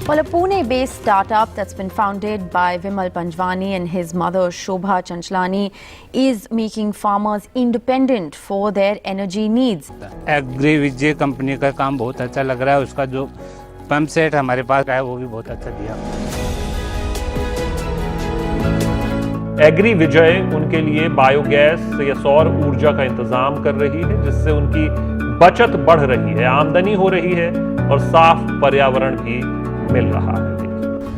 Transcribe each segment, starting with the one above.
Well, a Pune-based startup that's been founded by Vimal Panjwani and his mother Shobha Chanchlani is making farmers independent for their energy needs. Agri Vijay company का काम बहुत अच्छा लग रहा है। उसका जो पंप सेट हमारे पास है वो भी बहुत अच्छा दिया। एग्री विजय उनके लिए बायोगैस या सौर ऊर्जा का इंतजाम कर रही है, जिससे उनकी बचत बढ़ रही है, आमदनी हो रही है और साफ पर्यावरण भी मिल रहा है।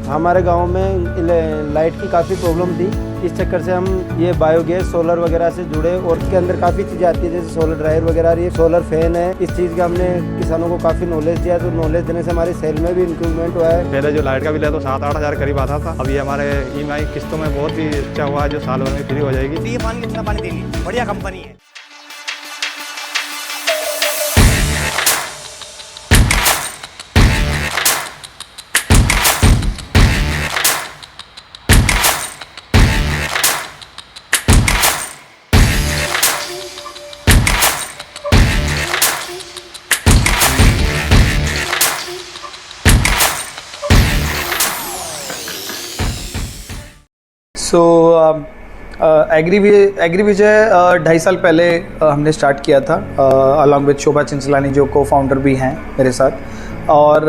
हमारे गांव में लाइट की काफ़ी प्रॉब्लम थी, इस चक्कर से हम ये बायोगैस सोलर वगैरह से जुड़े और उसके अंदर काफ़ी चीज़ें आती है, जैसे सोलर ड्रायर वगैरह, ये सोलर फैन है। इस चीज़ का हमने किसानों को काफ़ी नॉलेज दिया, तो नॉलेज देने से हमारी सेल में भी इंक्रीमेंट हुआ है। पहले जो लाइट का बिल है तो 7-8 हज़ार करीब आता था, अभी हमारे EMI किस्तों में बहुत ही अच्छा हुआ है, जो साल भर में फ्री हो जाएगी। ये पानी कितना पानी देगी, बढ़िया कंपनी है। एग्री विजय 2.5 साल पहले हमने स्टार्ट किया था अलॉन्ग विद शोभा चिंचलानी, जो को फाउंडर भी हैं मेरे साथ। और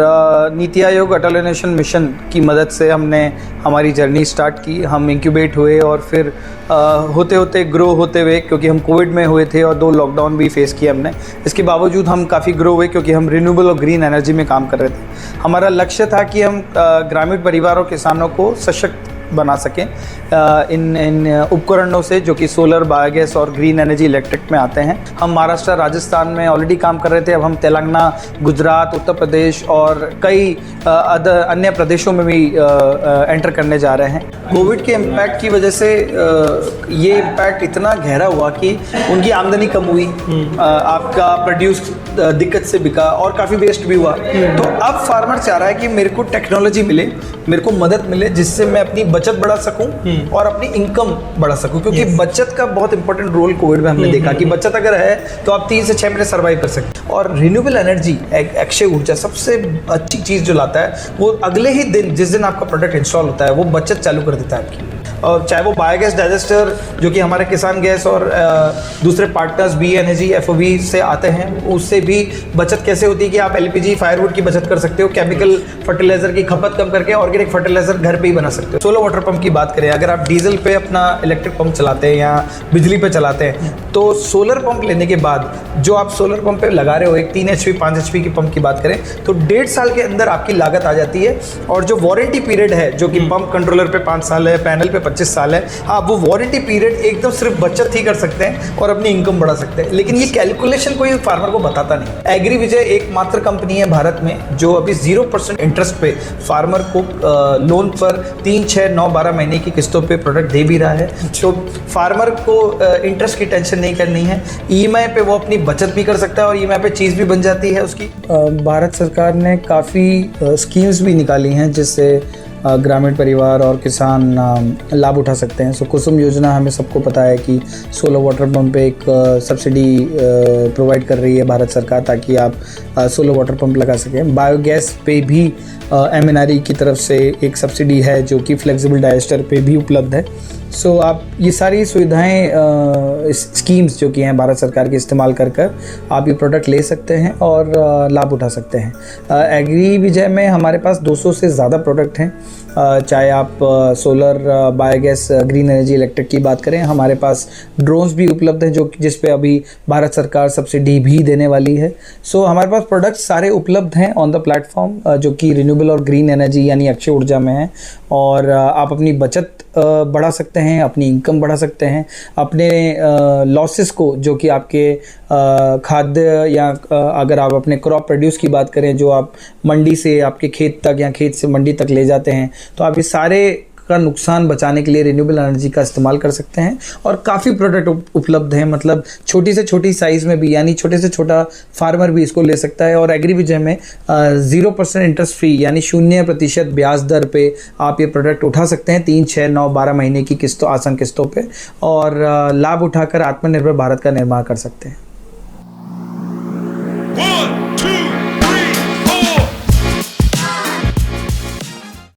नीति आयोग अटल इनोवेशन मिशन की मदद से हमने हमारी जर्नी स्टार्ट की। हम इंक्यूबेट हुए और फिर होते होते ग्रो होते हुए, क्योंकि हम कोविड में हुए थे और 2 लॉकडाउन भी फेस किए हमने, इसके बावजूद हम काफ़ी ग्रो हुए क्योंकि हम रिन्यूएबल और ग्रीन एनर्जी में काम कर रहे थे। हमारा लक्ष्य था कि हम ग्रामीण परिवारों किसानों को सशक्त बना सकें इन उपकरणों से, जो कि सोलर, बायोगैस और ग्रीन एनर्जी इलेक्ट्रिक में आते हैं। हम महाराष्ट्र, राजस्थान में ऑलरेडी काम कर रहे थे, अब हम तेलंगाना, गुजरात, उत्तर प्रदेश और कई अन्य प्रदेशों में भी एंटर करने जा रहे हैं। कोविड के इम्पैक्ट की वजह से ये इम्पैक्ट इतना गहरा हुआ कि उनकी आमदनी कम हुई, आपका प्रोड्यूस दिक्कत से बिका और काफ़ी वेस्ट भी हुआ। तो अब फार्मर चाह रहा है कि मेरे को टेक्नोलॉजी मिले, मेरे को मदद मिले, जिससे मैं अपनी बचत बढ़ा सकूं और अपनी इनकम बढ़ा सकूं, क्योंकि बचत का बहुत इंपॉर्टेंट रोल कोविड में हमने देखा कि बचत अगर है तो आप 3 से 6 महीने सर्वाइव कर सकते हैं। और रिन्यूएबल एनर्जी, अक्षय ऊर्जा सबसे अच्छी चीज़ जो लाता है, वो अगले ही दिन, जिस दिन आपका प्रोडक्ट इंस्टॉल होता है, वो बचत चालू कर देता है आपकी। और चाहे वो बायोगैस डाइजेस्टर, जो कि हमारे किसान गैस और दूसरे पार्टनर्स बी एनर्जी, FOB से आते हैं, उससे भी बचत कैसे होती है कि आप LPG, फायरवुड की बचत कर सकते हो, केमिकल फर्टिलाइजर की खपत कम करके ऑर्गेनिक फर्टिलाइजर घर पे ही बना सकते हो। सोलर वाटर पंप की बात करें, अगर आप डीजल पे अपना इलेक्ट्रिक पंप चलाते हैं या बिजली पे चलाते हैं, तो सोलर पंप लेने के बाद जो आप सोलर पंप पे लगा रहे हो, एक 3 HP 5 HP की पंप की बात करें, तो 1.5 साल के अंदर आपकी लागत आ जाती है। और जो वारंटी पीरियड है, जो कि पंप कंट्रोलर पे 5 साल है, पैनल पे 25 साल है, आप वो वारंटी पीरियड एकदम सिर्फ बचत ही कर सकते हैं और अपनी इनकम बढ़ा सकते हैं। लेकिन ये कैलकुलेशन कोई फार्मर को बताता नहीं। एग्री विजय एकमात्र कंपनी है भारत में जो अभी 0% इंटरेस्ट पे फार्मर को लोन पर 3, 6, 9, 12 महीने की किस्तों पे प्रोडक्ट दे भी रहा है। तो फार्मर को इंटरेस्ट की टेंशन नहीं करनी है, EMI पे वो अपनी बचत भी कर सकता है और EMI पे चीज़ भी बन जाती है उसकी। भारत सरकार ने काफ़ी स्कीम्स भी निकाली हैं जिससे ग्रामीण परिवार और किसान लाभ उठा सकते हैं। सो कुसुम योजना, हमें सबको पता है कि सोलर वाटर पंप पे एक सब्सिडी प्रोवाइड कर रही है भारत सरकार, ताकि आप सोलर वाटर पंप लगा सकें। बायोगैस पे भी MNRE की तरफ से एक सब्सिडी है, जो कि फ्लेक्सिबल डाइजेस्टर पे भी उपलब्ध है। सो आप ये सारी सुविधाएं, स्कीम्स जो कि हैं भारत सरकार की, इस्तेमाल कर आप ये प्रोडक्ट ले सकते हैं और लाभ उठा सकते हैं। एग्री विजय में हमारे पास 200 से ज़्यादा प्रोडक्ट हैं। चाहे आप solar, biogas, green energy, electric की बात करें, हमारे पास ड्रोन्स भी उपलब्ध हैं, जो जिस पे अभी भारत सरकार सब्सिडी भी देने वाली है। सो हमारे पास प्रोडक्ट सारे उपलब्ध हैं ऑन द प्लेटफॉर्म, जो कि रिन्यूएबल और ग्रीन एनर्जी यानी अक्षय ऊर्जा में है। और आप अपनी बचत बढ़ा सकते हैं, अपनी इनकम बढ़ा सकते हैं, अपने लॉसेस को, जो कि आपके खाद्य या अगर आप अपने क्रॉप प्रोड्यूस की बात करें, जो आप मंडी से आपके खेत तक या खेत से मंडी तक ले जाते हैं, तो आप ये सारे का नुकसान बचाने के लिए रिन्यूएबल एनर्जी का इस्तेमाल कर सकते हैं। और काफ़ी प्रोडक्ट उपलब्ध हैं, मतलब छोटी से छोटी साइज़ में भी, यानी छोटे से छोटा फार्मर भी इसको ले सकता है। और एग्री विजय में 0% इंटरेस्ट फ्री यानी 0% ब्याज दर पे आप ये प्रोडक्ट उठा सकते हैं 3, 6, 9, 12 महीने की किस्तों, आसान किस्तों पे, और लाभ उठाकर आत्मनिर्भर भारत का निर्माण कर सकते हैं।